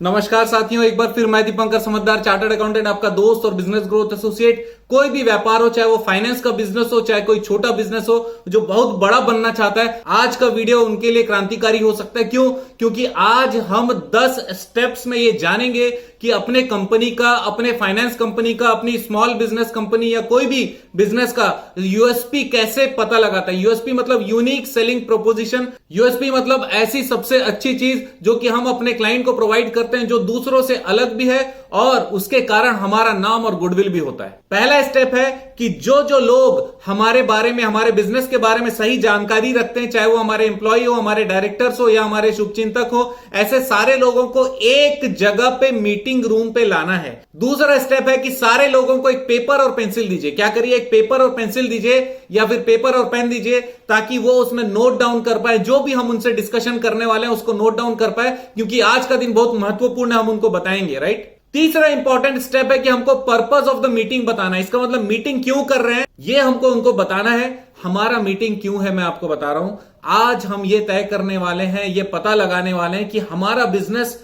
नमस्कार साथियों, एक बार फिर मैं दीपंकर समझदार, चार्टर्ड अकाउंटेंट, आपका दोस्त और बिजनेस ग्रोथ एसोसिएट। कोई भी व्यापार हो, चाहे वो फाइनेंस का बिजनेस हो, चाहे कोई छोटा बिजनेस हो जो बहुत बड़ा बनना चाहता है, आज का वीडियो उनके लिए क्रांतिकारी हो सकता है। क्यों? क्योंकि आज हम 10 स्टेप्स में ये जानेंगे कि अपने कंपनी का, अपने फाइनेंस कंपनी का, अपनी स्मॉल बिजनेस कंपनी या कोई भी बिजनेस का यूएसपी कैसे पता लगाता है। यूएसपी मतलब यूनिक सेलिंग प्रोपोजिशन। यूएसपी मतलब ऐसी सबसे अच्छी चीज जो कि हम अपने क्लाइंट को प्रोवाइड करते हैं, जो दूसरों से अलग भी है और उसके कारण हमारा नाम और गुडविल भी होता है। पहला स्टेप है कि जो जो लोग हमारे बारे में, हमारे बिजनेस के बारे में सही जानकारी रखते हैं, चाहे वो हमारे एम्प्लॉय हो, हमारे डायरेक्टर्स हो या हमारे शुभचिंतक हो, ऐसे सारे लोगों को एक जगह पे मीटिंग रूम पे लाना है। दूसरा स्टेप है कि सारे लोगों को एक पेपर और पेंसिल दीजिए। क्या करिए? एक पेपर और पेंसिल दीजिए या फिर पेपर और पेन दीजिए, ताकि वो उसमें नोट डाउन कर पाए, जो भी हम उनसे डिस्कशन करने वाले हैं उसको नोट डाउन कर पाए, क्योंकि आज का दिन बहुत महत्वपूर्ण है, हम उनको बताएंगे। राइट। तीसरा इंपॉर्टेंट स्टेप है कि हमको पर्पस ऑफ द मीटिंग बताना है। इसका मतलब मीटिंग क्यों कर रहे हैं ये हमको उनको बताना है। हमारा मीटिंग क्यों है मैं आपको बता रहा हूं। आज हम ये तय करने वाले हैं, ये पता लगाने वाले हैं कि हमारा बिजनेस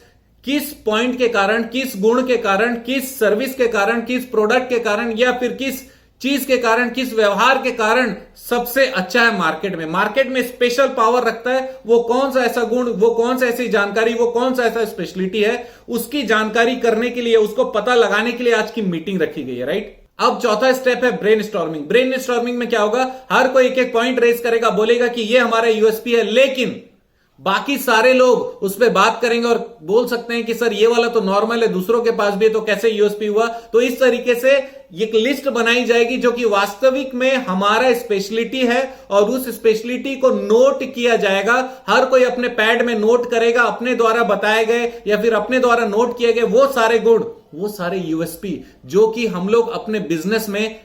किस पॉइंट के कारण, किस गुण के कारण, किस सर्विस के कारण, किस प्रोडक्ट के कारण या फिर किस चीज के कारण, किस व्यवहार के कारण सबसे अच्छा है मार्केट में। मार्केट में स्पेशल पावर रखता है, वो कौन सा ऐसा गुण, वो कौन सा ऐसी जानकारी, वो कौन सा ऐसा स्पेशलिटी है, उसकी जानकारी करने के लिए, उसको पता लगाने के लिए आज की मीटिंग रखी गई है। राइट। अब चौथा स्टेप है ब्रेनस्टॉर्मिंग। ब्रेनस्टॉर्मिंग में क्या होगा? हर कोई एक एक पॉइंट रेज करेगा, बोलेगा कि ये हमारा यूएसपी है, लेकिन बाकी सारे लोग उस पर बात करेंगे और बोल सकते हैं कि सर ये वाला तो नॉर्मल है, दूसरों के पास भी है, तो कैसे यूएसपी हुआ। तो इस तरीके से एक लिस्ट बनाई जाएगी जो कि वास्तविक में हमारा स्पेशलिटी है और उस स्पेशलिटी को नोट किया जाएगा। हर कोई अपने पैड में नोट करेगा, अपने द्वारा बताए गए या फिर अपने द्वारा नोट किए गए वो सारे गुण, वो सारे यूएसपी जो कि हम लोग अपने बिजनेस में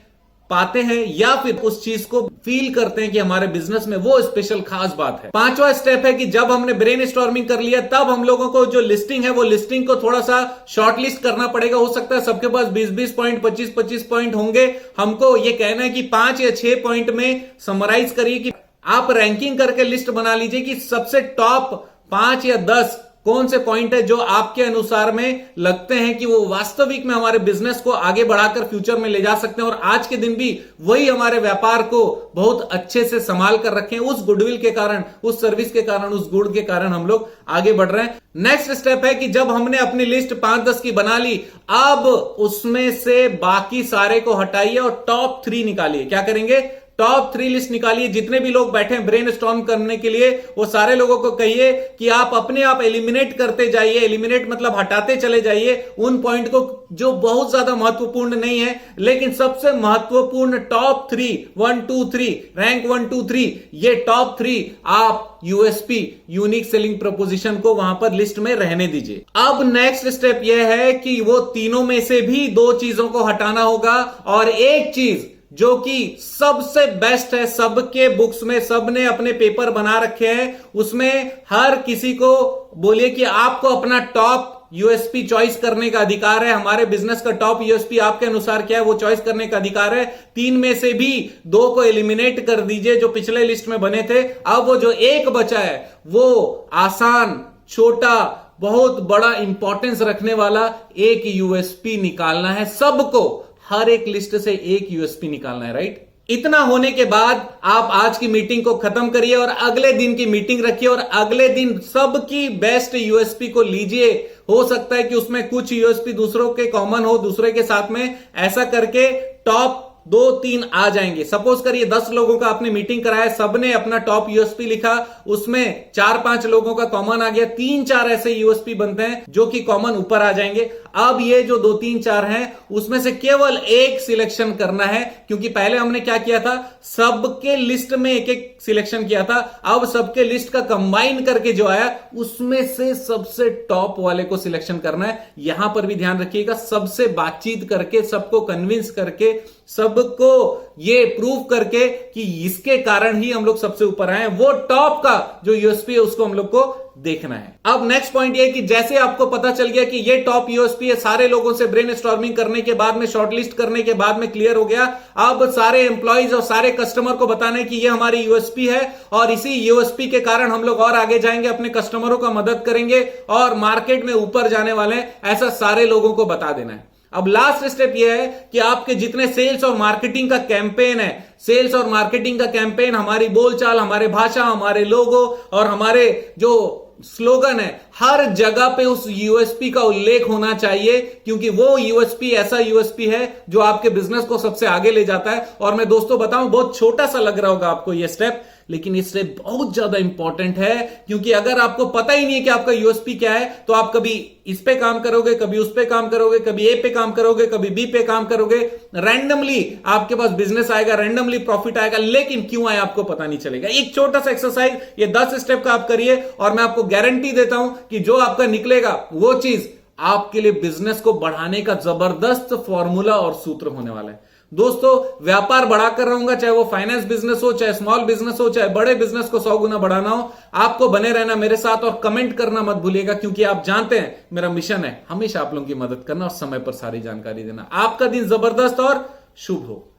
पाते हैं या फिर उस चीज को फील करते हैं कि हमारे बिजनेस में वो स्पेशल खास बात है। पांचवा स्टेप है कि जब हमने ब्रेनस्टॉर्मिंग कर लिया, तब हम लोगों को जो लिस्टिंग है, वो लिस्टिंग को थोड़ा सा शॉर्टलिस्ट करना पड़ेगा। हो सकता है सबके पास 20-20 पॉइंट, 25-25 पॉइंट होंगे। हमको ये कहना है कि 5 या 6 पॉइंट में समराइज करिए कि आप रैंकिंग करके लिस्ट बना लीजिए कि सबसे टॉप 5 या 10 कौन से पॉइंट है जो आपके अनुसार में लगते हैं कि वो वास्तविक में हमारे बिजनेस को आगे बढ़ाकर फ्यूचर में ले जा सकते हैं और आज के दिन भी वही हमारे व्यापार को बहुत अच्छे से संभाल कर रखें। उस गुडविल के कारण, उस सर्विस के कारण, उस गुण के कारण हम लोग आगे बढ़ रहे हैं। नेक्स्ट स्टेप है कि जब हमने अपनी लिस्ट 5-10 की बना ली, अब उसमें से बाकी सारे को हटाइए और टॉप 3 निकालिए। क्या करेंगे? टॉप 3 लिस्ट निकालिए। जितने भी लोग बैठे हैं ब्रेनस्टॉर्म करने के लिए, वो सारे लोगों को कहिए कि आप अपने आप एलिमिनेट करते जाइए। एलिमिनेट मतलब हटाते चले जाइए उन पॉइंट को जो बहुत ज्यादा महत्वपूर्ण नहीं है, लेकिन सबसे महत्वपूर्ण टॉप 3, 1 2 3, रैंक 1 2 3, ये टॉप 3 आप यूएसपी, यूनिक सेलिंग प्रोपोजिशन को वहां पर लिस्ट में रहने दीजिए। अब नेक्स्ट स्टेप यह है कि वो तीनों में से भी 2 चीजों को हटाना होगा और एक चीज जो कि सबसे बेस्ट है, सबके बुक्स में सबने अपने पेपर बना रखे हैं, उसमें हर किसी को बोलिए कि आपको अपना टॉप यूएसपी चॉइस करने का अधिकार है। हमारे बिजनेस का टॉप यूएसपी आपके अनुसार क्या है, वो चॉइस करने का अधिकार है। 3 में से भी 2 को एलिमिनेट कर दीजिए जो पिछले लिस्ट में बने थे। अब वो जो एक बचा है वो आसान, छोटा, बहुत बड़ा इंपॉर्टेंस रखने वाला एक यूएसपी निकालना है। सबको हर एक लिस्ट से एक यूएसपी निकालना है। राइट। इतना होने के बाद आप आज की मीटिंग को खत्म करिए और अगले दिन की मीटिंग रखिए और अगले दिन सबकी बेस्ट यूएसपी को लीजिए। हो सकता है कि उसमें कुछ यूएसपी दूसरों के कॉमन हो, दूसरे के साथ में, ऐसा करके टॉप 2-3 आ जाएंगे। सपोज करिए 10 लोगों का आपने मीटिंग कराया, सबने अपना टॉप यूएसपी लिखा, उसमें 4-5 लोगों का कॉमन आ गया, 3-4 ऐसे यूएसपी बनते हैं जो कि कॉमन ऊपर आ जाएंगे। अब ये जो 2-3-4 हैं उसमें से केवल एक सिलेक्शन करना है, क्योंकि पहले हमने क्या किया था, सबके लिस्ट में एक एक सिलेक्शन किया था। अब सबके लिस्ट का कंबाइन करके जो आया उसमें से सबसे टॉप वाले को सिलेक्शन करना है। यहां पर भी ध्यान रखिएगा, सबसे बातचीत करके, सबको कन्विंस करके, सबको ये प्रूव करके कि इसके कारण ही हम लोग सबसे ऊपर आए हैं, वो टॉप का जो यूएसपी है उसको हम लोग को देखना है। अब नेक्स्ट पॉइंट ये है कि जैसे आपको पता चल गया कि ये टॉप यूएसपी है, सारे लोगों से ब्रेनस्टॉर्मिंग करने के बाद में, शॉर्टलिस्ट करने के बाद में क्लियर हो गया। अब सारे एम्प्लॉइज और सारे कस्टमर को बताना है कि ये हमारी यूएसपी है और इसी यूएसपी के कारण हम लोग और आगे जाएंगे, अपने कस्टमरों का मदद करेंगे और मार्केट में ऊपर जाने वाले हैं, ऐसा सारे लोगों को बता देना है। अब लास्ट स्टेप यह है कि आपके जितने सेल्स और मार्केटिंग का कैंपेन है, सेल्स और मार्केटिंग का कैंपेन, हमारी बोलचाल, हमारे भाषा, हमारे लोगो और हमारे जो स्लोगन है, हर जगह पे उस यूएसपी का उल्लेख होना चाहिए, क्योंकि वो यूएसपी ऐसा यूएसपी है जो आपके बिजनेस को सबसे आगे ले जाता है। और मैं दोस्तों बताऊं, बहुत छोटा सा लग रहा होगा आपको ये स्टेप, लेकिन ये स्टेप बहुत ज्यादा इंपॉर्टेंट है, क्योंकि अगर आपको पता ही नहीं है कि आपका यूएसपी क्या है, तो आप कभी इस पे काम करोगे, कभी उस पे काम करोगे, कभी ए पे काम करोगे, कभी बी पे काम करोगे, रैंडमली आपके पास बिजनेस आएगा, रैंडमली प्रॉफिट आएगा, लेकिन क्यों आए आपको पता नहीं चलेगा। एक छोटा सा एक्सरसाइज, ये 10 स्टेप का आप करिए और मैं आपको गारंटी देता हूं कि जो आपका निकलेगा वो चीज आपके लिए बिजनेस को बढ़ाने का जबरदस्त फॉर्मूला और सूत्र होने वाला है। दोस्तों, व्यापार बढ़ाकर रहूंगा, चाहे वो फाइनेंस बिजनेस हो, चाहे स्मॉल बिजनेस हो, चाहे बड़े बिजनेस को 100 गुना बढ़ाना हो। आपको बने रहना मेरे साथ और कमेंट करना मत भूलिएगा, क्योंकि आप जानते हैं मेरा मिशन है हमेशा आप लोगों की मदद करना और समय पर सारी जानकारी देना। आपका दिन जबरदस्त और शुभ हो।